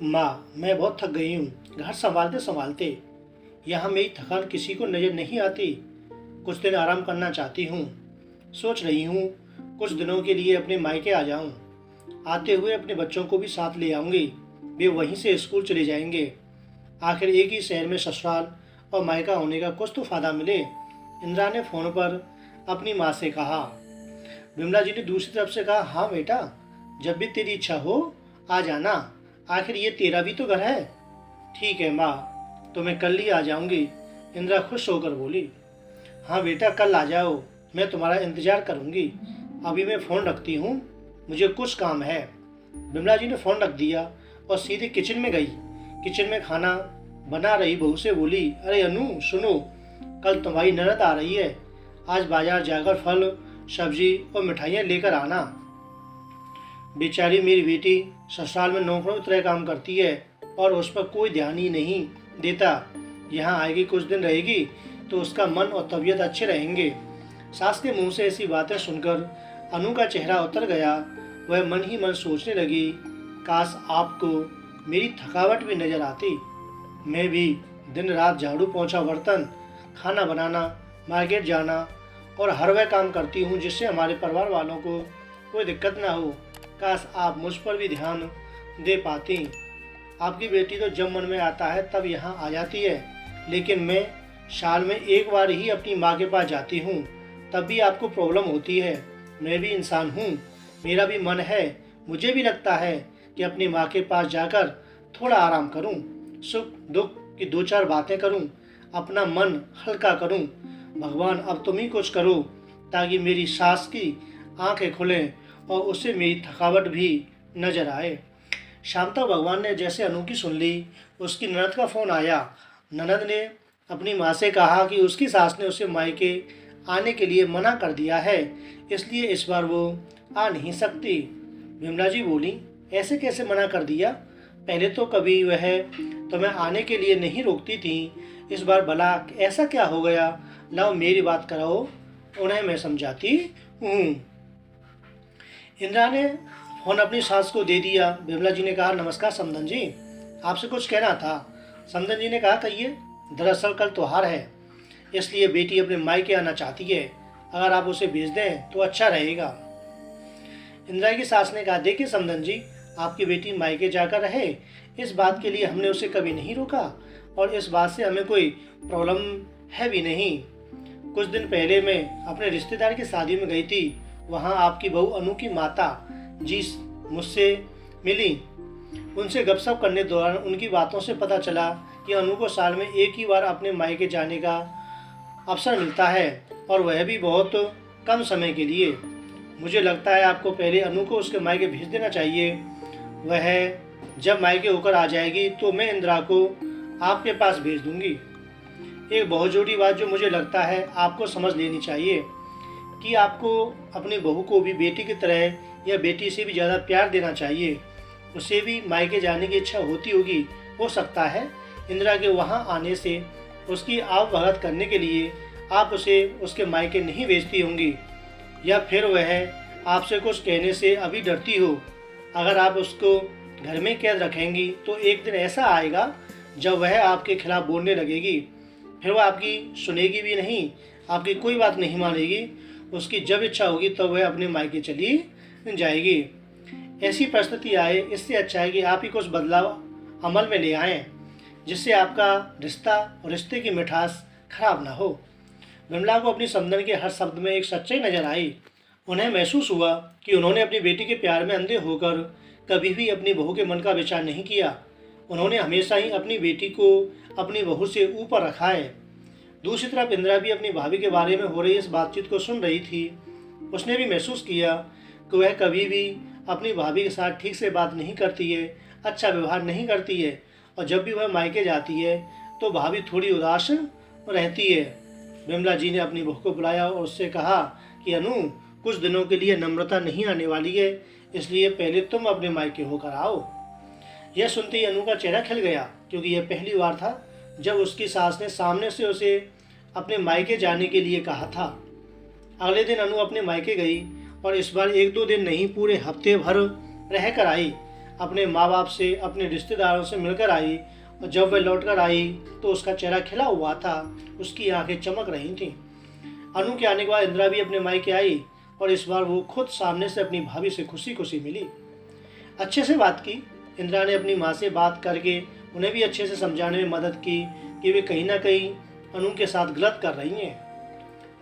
माँ, मैं बहुत थक गई हूँ घर संभालते संभालते। यहाँ मेरी थकान किसी को नज़र नहीं आती। कुछ दिन आराम करना चाहती हूँ। सोच रही हूँ कुछ दिनों के लिए अपने मायके आ जाऊँ। आते हुए अपने बच्चों को भी साथ ले आऊँगी। वे वहीं से स्कूल चले जाएंगे। आखिर एक ही शहर में ससुराल और मायका होने का कुछ तो फायदा मिले। इंदिरा ने फ़ोन पर अपनी माँ से कहा। विमला जी ने दूसरी तरफ से कहा, हाँ बेटा, जब भी तेरी इच्छा हो आ जाना। आखिर ये तेरा भी तो घर है। ठीक है माँ, तो मैं कल ही आ जाऊंगी। इंदिरा खुश होकर बोली। हाँ बेटा, कल आ जाओ, मैं तुम्हारा इंतजार करूंगी। अभी मैं फ़ोन रखती हूँ, मुझे कुछ काम है। विमला जी ने फ़ोन रख दिया और सीधे किचन में गई। किचन में खाना बना रही बहू से बोली, अरे अनु सुनो, कल तुम्हारी ननद आ रही है। आज बाजार जाकर फल सब्जी और मिठाइयाँ लेकर आना। बेचारी मेरी बेटी ससुराल में नौकरों की तरह काम करती है और उस पर कोई ध्यान ही नहीं देता। यहाँ आएगी, कुछ दिन रहेगी तो उसका मन और तबीयत अच्छे रहेंगे। सास के मुंह से ऐसी बातें सुनकर अनु का चेहरा उतर गया। वह मन ही मन सोचने लगी, काश आपको मेरी थकावट भी नजर आती। मैं भी दिन रात झाड़ू पोंछा, बर्तन, खाना बनाना, मार्केट जाना और हर वह काम करती हूँ जिससे हमारे परिवार वालों को कोई दिक्कत ना हो। काश आप मुझ पर भी ध्यान दे पाती। आपकी बेटी तो जब मन में आता है तब यहाँ आ जाती है, लेकिन मैं साल में एक बार ही अपनी माँ के पास जाती हूँ, तब भी आपको प्रॉब्लम होती है। मैं भी इंसान हूँ, मेरा भी मन है। मुझे भी लगता है कि अपनी माँ के पास जाकर थोड़ा आराम करूँ, सुख दुख की दो चार बातें करूँ, अपना मन हल्का करूँ। भगवान, अब तुम ही कुछ करो ताकि मेरी सास की आंखें खुलें और उससे मेरी थकावट भी नजर आए। शाम तक भगवान ने जैसे अनु की सुन ली, उसकी ननद का फ़ोन आया। ननद ने अपनी माँ से कहा कि उसकी सास ने उसे मायके आने के लिए मना कर दिया है, इसलिए इस बार वो आ नहीं सकती। विमला जी बोली, ऐसे कैसे मना कर दिया? पहले तो कभी वह तुम्हें आने के लिए नहीं रोकती थी, इस बार भला ऐसा क्या हो गया? लाओ मेरी बात कराओ, उन्हें मैं समझाती हूँ। इंदिरा ने फोन अपनी सास को दे दिया। विमला जी ने कहा, नमस्कार समधन जी, आपसे कुछ कहना था। समधन जी ने कहा, कहिए। दरअसल कल त्योहार है, इसलिए बेटी अपने मायके आना चाहती है। अगर आप उसे भेज दें तो अच्छा रहेगा। इंदिरा की सास ने कहा, देखिए समधन जी, आपकी बेटी मायके जाकर रहे, इस बात के लिए हमने उसे कभी नहीं रोका और इस बात से हमें कोई प्रॉब्लम है भी नहीं। कुछ दिन पहले मैं अपने रिश्तेदार की शादी में गई थी। वहाँ आपकी बहू अनु की माता जी मुझसे मिली। उनसे गपशप करने दौरान उनकी बातों से पता चला कि अनु को साल में एक ही बार अपने मायके जाने का अवसर मिलता है और वह भी बहुत कम समय के लिए। मुझे लगता है आपको पहले अनु को उसके मायके भेज देना चाहिए। वह जब मायके होकर आ जाएगी तो मैं इंदिरा को आपके पास भेज दूंगी। एक बहुत जरूरी बात जो मुझे लगता है आपको समझ लेनी चाहिए कि आपको अपनी बहू को भी बेटी की तरह या बेटी से भी ज़्यादा प्यार देना चाहिए। उसे भी मायके जाने की इच्छा होती होगी। हो सकता है इंदिरा के वहाँ आने से उसकी आवभगत करने के लिए आप उसे उसके मायके नहीं भेजती होंगी, या फिर वह आपसे कुछ कहने से अभी डरती हो। अगर आप उसको घर में कैद रखेंगी तो एक दिन ऐसा आएगा जब वह आपके खिलाफ बोलने लगेगी। फिर वह आपकी सुनेगी भी नहीं, आपकी कोई बात नहीं मानेगी। उसकी जब इच्छा होगी तब वह अपने मायके चली जाएगी। ऐसी परिस्थिति आए, इससे अच्छा है कि आप ही कुछ बदलाव अमल में ले आएं, जिससे आपका रिश्ता और रिश्ते की मिठास खराब ना हो। विमला को अपनी समधन के हर शब्द में एक सच्चाई नजर आई। उन्हें महसूस हुआ कि उन्होंने अपनी बेटी के प्यार में अंधे होकर कभी भी अपनी बहू के मन का विचार नहीं किया। उन्होंने हमेशा ही अपनी बेटी को अपनी बहू से ऊपर रखा है। दूसरी तरफ इंदिरा भी अपनी भाभी के बारे में हो रही इस बातचीत को सुन रही थी। उसने भी महसूस किया कि वह कभी भी अपनी भाभी के साथ ठीक से बात नहीं करती है, अच्छा व्यवहार नहीं करती है, और जब भी वह मायके जाती है तो भाभी थोड़ी उदास रहती है। विमला जी ने अपनी बहू को बुलाया और उससे कहा कि अनु, कुछ दिनों के लिए नम्रता नहीं आने वाली है, इसलिए पहले तुम अपने मायके होकर आओ। यह सुनते ही अनु का चेहरा खिल गया, क्योंकि यह पहली बार था जब उसकी सास ने सामने से उसे अपने मायके जाने के लिए कहा था। अगले दिन अनु अपने मायके गई और इस बार एक दो दिन नहीं, पूरे हफ्ते भर रह कर आई। अपने माँ बाप से, अपने रिश्तेदारों से मिलकर आई और जब वह लौटकर आई तो उसका चेहरा खिला हुआ था, उसकी आंखें चमक रही थीं। अनु के आने के बाद इंदिरा भी अपने मायके आई और इस बार वो खुद सामने से अपनी भाभी से खुशी खुशी मिली। अच्छे से बात की। इंदिरा ने अपनी माँ से बात करके उन्हें भी अच्छे से समझाने में मदद की कि वे कहीं ना कहीं अनु के साथ गलत कर रही हैं।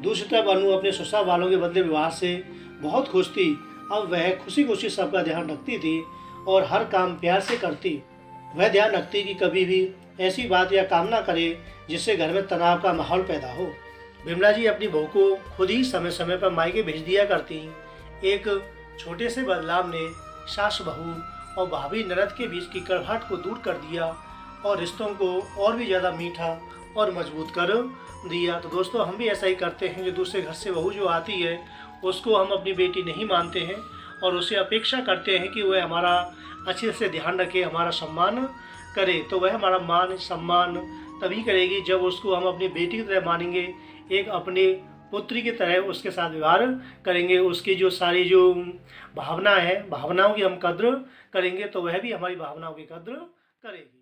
दूसरी तरफ अनु अपने ससुराल वालों के बदले व्यवहार से बहुत खुश थी। अब वह खुशी खुशी सबका ध्यान रखती थी और हर काम प्यार से करती। वह ध्यान रखती कि कभी भी ऐसी बात या काम ना करे जिससे घर में तनाव का माहौल पैदा हो। विमला जी अपनी बहू को खुद ही समय समय पर मायके भेज दिया करती। एक छोटे से बदलाव ने सास बहू और भाभी ननद के बीच की कड़वाहट को दूर कर दिया और रिश्तों को और भी ज़्यादा मीठा और मजबूत कर दिया। तो दोस्तों, हम भी ऐसा ही करते हैं। जो दूसरे घर से बहू जो आती है उसको हम अपनी बेटी नहीं मानते हैं और उसे अपेक्षा करते हैं कि वह हमारा अच्छे से ध्यान रखे, हमारा सम्मान करे। तो वह हमारा मान सम्मान तभी करेगी जब उसको हम अपनी बेटी की तरह मानेंगे, एक अपने पुत्री की तरह उसके साथ व्यवहार करेंगे, उसकी जो सारी जो भावना है, भावनाओं की हम कद्र करेंगे तो वह भी हमारी भावनाओं की कद्र करेगी।